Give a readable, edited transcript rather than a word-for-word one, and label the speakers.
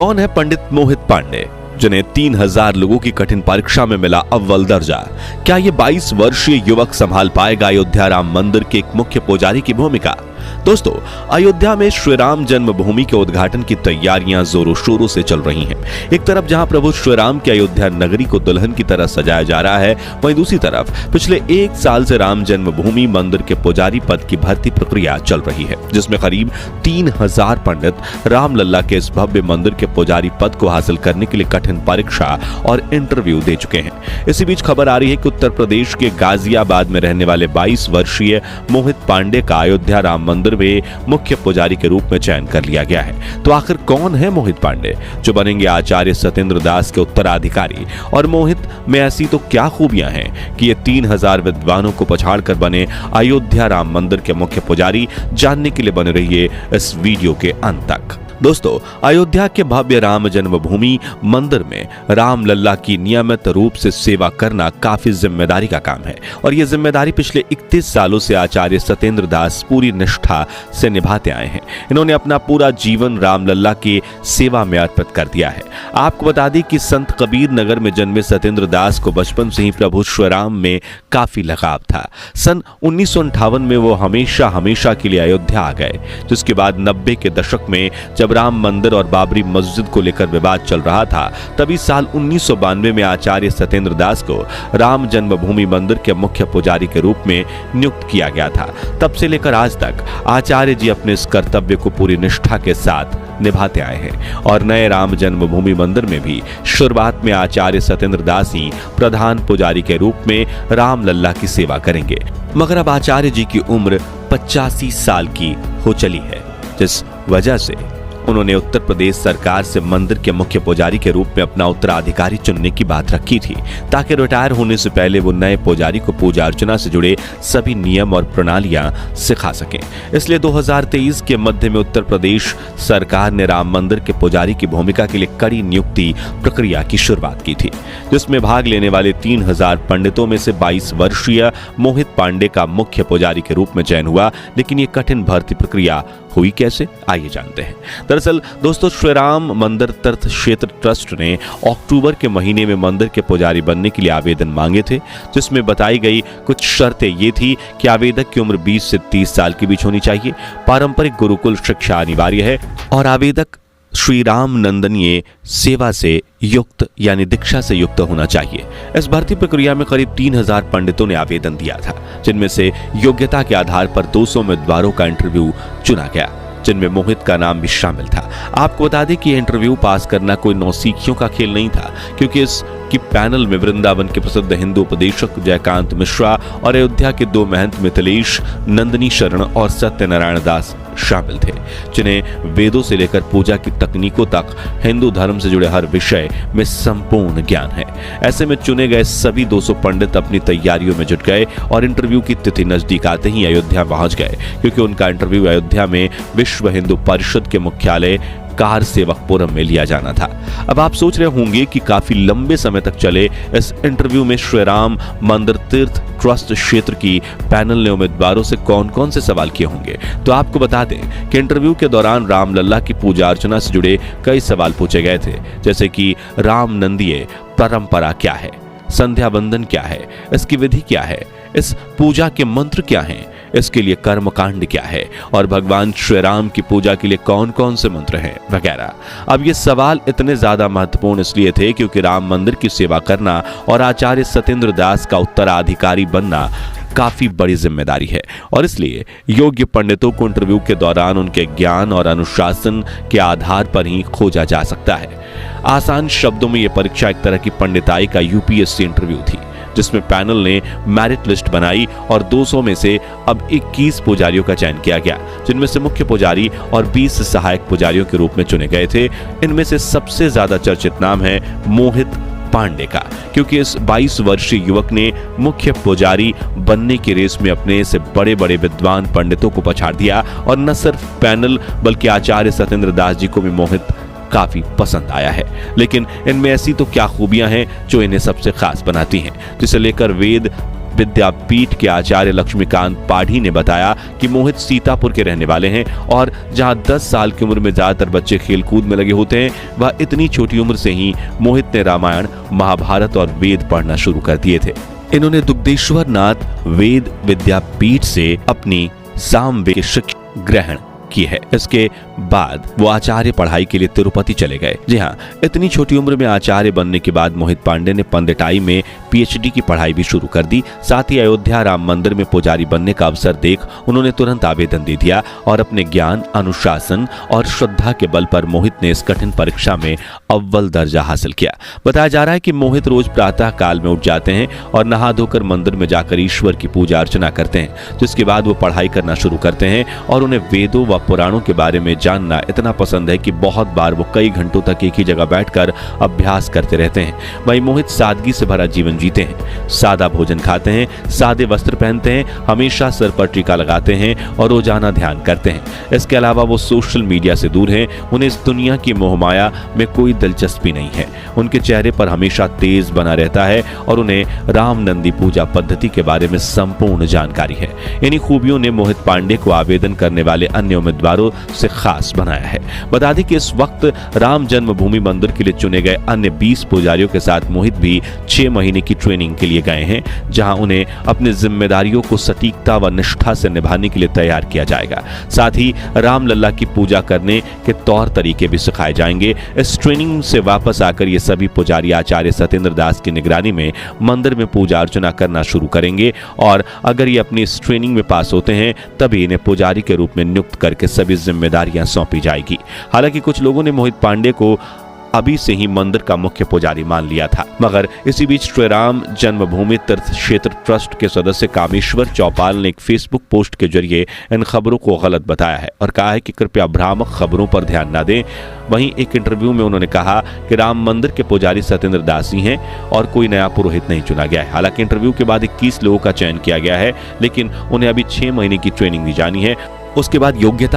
Speaker 1: कौन है पंडित मोहित पांडे, जिन्हें 3000 लोगों की कठिन परीक्षा में मिला अव्वल दर्जा? क्या ये 22 वर्षीय युवक संभाल पाएगा अयोध्या राम मंदिर के एक मुख्य पुजारी की भूमिका? दोस्तों, अयोध्या में श्री राम जन्मभूमि के उद्घाटन की तैयारियां जोरों शोरों से चल रही हैं। एक तरफ जहां प्रभु श्री राम की अयोध्या नगरी को दुल्हन की तरह सजाया जा रहा है, वहीं दूसरी तरफ पिछले 1 साल से राम जन्मभूमि मंदिर के पुजारी पद की भर्ती प्रक्रिया चल रही है, जिसमें करीब 3000 पंडित रामलला के इस भव्य मंदिर के पुजारी पद को हासिल करने के लिए कठिन परीक्षा और इंटरव्यू दे चुके हैं। इसी बीच खबर आ रही है कि उत्तर प्रदेश के गाजियाबाद में रहने वाले 22 वर्षीय मोहित पांडे का अयोध्या राम मंदिर में मुख्य पुजारी के रूप में चयन कर लिया गया है। तो आखिर कौन है मोहित पांडे, जो बनेंगे आचार्य सत्येंद्र दास के उत्तराधिकारी? और मोहित में ऐसी तो क्या खूबियां हैं कि ये 3000 विद्वानों को पछाड़कर बने अयोध्या राम मंदिर के मुख्य पुजारी? जानने के लिए बने रहिए इस वीडियो के अंत तक। दोस्तों, अयोध्या के भव्य राम जन्मभूमि मंदिर में रामलला की नियमित रूप से सेवा करना काफी जिम्मेदारी का काम है और यह जिम्मेदारी पिछले 31 सालों से आचार्य सत्येंद्र दास पूरी निष्ठा से निभाते आए हैं। इन्होंने अपना पूरा जीवन रामलला की सेवा में अर्पित कर दिया है। आपको बता दें कि संत कबीर नगर में जन्मे सत्येंद्र दास को बचपन से ही प्रभु श्री राम में काफी लगाव था। सन 1958 में वो हमेशा के लिए अयोध्या आ गए, जिसके बाद 90 के दशक में जब राम मंदिर और बाबरी मस्जिद को लेकर विवाद चल रहा था, तभी साल 1992 में आचार्य सत्येंद्र दास को राम जन्मभूमि मंदिर के मुख्य पुजारी के रूप में नियुक्त किया गया था। तब से लेकर आज तक आचार्य जी अपने इस कर्तव्य को पूरी निष्ठा के साथ निभाते आए हैं और नए राम जन्मभूमि मंदिर में भी शुरुआत में आचार्य सत्येंद्र दास ही प्रधान पुजारी के रूप में रामलला की सेवा करेंगे। मगर अब आचार्य जी की उम्र 85 साल की हो चली है, जिस वजह से उन्होंने उत्तर प्रदेश सरकार से मंदिर के मुख्य पुजारी के रूप में अपना उत्तराधिकारी चुनने की बात रखी थी, ताकि रिटायर होने से पहले वो नए पुजारी को पूजा अर्चना से जुड़े सभी नियम और प्रणालियां सिखा सकें। इसलिए 2023 के मध्य में उत्तर प्रदेश सरकार ने राम मंदिर के पुजारी की भूमिका के लिए कड़ी नियुक्ति प्रक्रिया की शुरुआत की थी, जिसमें भाग लेने वाले 3000 पंडितों में से 22 वर्षीय मोहित पांडे का मुख्य पुजारी के रूप में चयन हुआ। लेकिन ये कठिन भर्ती प्रक्रिया हुई कैसे, आइए जानते हैं। दरअसल दोस्तों, श्री राम मंदिर तीर्थ क्षेत्र ट्रस्ट ने अक्टूबर के महीने में मंदिर के पुजारी बनने के लिए आवेदन मांगे थे, जिसमें बताई गई कुछ शर्तें ये थी कि आवेदक की उम्र 20 से 30 साल के बीच होनी चाहिए, पारंपरिक गुरुकुल शिक्षा अनिवार्य है और आवेदक श्री राम नंदनीय सेवा से युक्त यानी दीक्षा से युक्त होना चाहिए। इस भर्ती प्रक्रिया में करीब 3000 पंडितों ने आवेदन दिया था, जिनमें से योग्यता के आधार पर 200 उम्मीदवारों का इंटरव्यू चुना गया, जिनमें मोहित का नाम भी शामिल था। आपको बता दें कि इंटरव्यू पास करना कोई नौसिखियों का खेल नहीं था, क्योंकि इसकी पैनल में वृंदावन के प्रसिद्ध हिंदू उपदेशक जयकांत मिश्रा और अयोध्या के 2 महंत मिथिलेश नंदनी शरण और सत्यनारायण दास शामिल थे, जिन्हें वेदों से लेकर पूजा की तकनीकों तक हिंदू धर्म से जुड़े हर विषय में संपूर्ण ज्ञान है। ऐसे में चुने गए सभी 200 पंडित अपनी तैयारियों में जुट गए और इंटरव्यू की तिथि नजदीक आते ही अयोध्या पहुंच गए, क्योंकि उनका इंटरव्यू अयोध्या में विश्व हिंदू परिषद के मुख्यालय कार सेवकपुरम में लिया जाना था। अब आप सोच रहे होंगे कि काफी लंबे समय तक चले इस इंटरव्यू में श्री राम मंदिर तीर्थ ट्रस्ट क्षेत्र की पैनल ने उम्मीदवारों से कौन-कौन से सवाल किए होंगे। तो आपको बता दें कि इंटरव्यू के दौरान रामलला की पूजा अर्चना से जुड़े कई सवाल पूछे गए थे, जैसे कि राम नंदीय परंपरा क्या है, संध्या बंदन क्या है, इसकी विधि क्या है, इस पूजा के मंत्र क्या हैं, इसके लिए कर्मकांड क्या है और भगवान श्री राम की पूजा के लिए कौन-कौन से मंत्र हैं वगैरह। अब ये सवाल इतने ज्यादा महत्वपूर्ण इसलिए थे क्योंकि राम मंदिर की सेवा करना और आचार्य सत्येंद्र दास का उत्तराधिकारी बनना काफी बड़ी जिम्मेदारी है और इसलिए योग्य पंडितों को इंटरव्यू के दौरान उनके ज्ञान और अनुशासन के आधार पर ही खोजा जा सकता है। आसान शब्दों में यह परीक्षा एक तरह की पंडिताई का यूपीएससी इंटरव्यू थी, जिसमें पैनल ने मेरिट लिस्ट बनाई और 200 में से अब 21 पुजारियों का चयन किया गया, जिनमें से मुख्य पुजारी और 20 सहायक पुजारियों के रूप में चुने गए थे। इनमें से सबसे ज्यादा चर्चित नाम है मोहित पांडे का, क्योंकि इस 22 वर्षीय युवक ने मुख्य पुजारी बनने की रेस में अपने से बड़े बड़े विद्वान पंडितों को पछाड़ दिया और न सिर्फ पैनल बल्कि आचार्य सत्येंद्र दास जी को भी मोहित काफी पसंद आया है। लेकिन इनमें ऐसी तो क्या खूबियां हैं जो इन्हें सबसे खास बनाती हैं, जिसे लेकर वेद विद्यापीठ के आचार्य लक्ष्मीकांत पाढ़ी ने बताया कि मोहित सीतापुर के रहने वाले हैं और जहां 10 साल की उम्र में ज्यादातर बच्चे खेलकूद में लगे होते हैं, वह इतनी छोटी उम्र से ही मोहित ने रामायण, महाभारत और वेद पढ़ना शुरू कर दिए थे। इन्होंने दुग्धेश्वर नाथ वेद विद्यापीठ से अपनी सामवेद की शिक्षा ग्रहण की है। इसके बाद वो आचार्य पढ़ाई के लिए तिरुपति चले गए। जी हाँ, इतनी छोटी उम्र में आचार्य बनने के बाद मोहित पांडे ने पंडिताई में पीएचडी की पढ़ाई भी शुरू कर दी। साथ ही अयोध्या राम मंदिर में पुजारी बनने का अवसर देख उन्होंने तुरंत आवेदन दे दिया और अपने ज्ञान, अनुशासन और श्रद्धा के बल पर मोहित ने इस कठिन परीक्षा में अव्वल दर्जा हासिल किया। बताया जा रहा है कि मोहित रोज प्रातः काल में उठ जाते हैं और नहा धोकर मंदिर में जाकर ईश्वर की पूजा अर्चना करते हैं, जिसके बाद वो पढ़ाई करना शुरू करते हैं और उन्हें वेदों व पुराणों के बारे में जानना इतना पसंद है कि बहुत बार वो कई घंटों तक एक ही जगह बैठकर अभ्यास करते रहते हैं। वहीं मोहित सादगी से भरा जीवन जीते हैं, सादा भोजन खाते हैं, सादे वस्त्र पहनते हैं, हमेशा सर पर टीका लगाते हैं और रोजाना ध्यान करते हैं। इसके अलावा वो सोशल मीडिया से दूर हैं। उन्हें इस दुनिया की मोहमाया में कोई दिलचस्पी नहीं है। उनके चेहरे पर हमेशा तेज बना रहता है और उन्हें राम नंदी पूजा पद्धति के बारे में संपूर्ण जानकारी है। इन्हीं खूबियों ने मोहित पांडे को आवेदन करने वाले अन्य उम्मीदवारों से खास बनाया है। बता दें कि इस वक्त राम जन्मभूमि मंदिर के लिए चुने गए अन्य 20 पुजारियों के साथ मोहित भी 6 महीने की ट्रेनिंग के लिए गए हैं, जहां उन्हें अपनी जिम्मेदारियों को सटीकता व निष्ठा से निभाने के लिए तैयार किया जाएगा। साथ ही रामलला की पूजा करने के तौर तरीके भी सिखाए जाएंगे। इस ट्रेनिंग से वापस आकर ये सभी पुजारी आचार्य सत्येंद्र दास की निगरानी में मंदिर में पूजा अर्चना करना शुरू करेंगे और अगर ये अपनी इस ट्रेनिंग में पास होते हैं तभी इन्हें पुजारी के रूप में नियुक्त करके सभी जिम्मेदारियां सौंपी जाएगी। हालांकि कुछ लोगों ने मोहित पांडे को अभी से ही मंदिर का मुख्य पुजारी मान लिया था, मगर इसी बीच श्री राम जन्मभूमि तीर्थ क्षेत्र ट्रस्ट के सदस्य कामेश्वर चौपाल ने एक फेसबुक पोस्ट के जरिए इन खबरों को गलत बताया है और कहा है कि कृपया भ्रामक खबरों पर ध्यान न दें। वहीं एक इंटरव्यू में उन्होंने कहा कि राम मंदिर के पुजारी सत्येंद्र दास ही हैं और कोई नया पुरोहित नहीं चुना गया है। हालांकि इंटरव्यू के बाद 21 लोगों का चयन किया गया है, लेकिन उन्हें अभी 6 महीने की ट्रेनिंग दी जानी है। उसके बाद योग्यता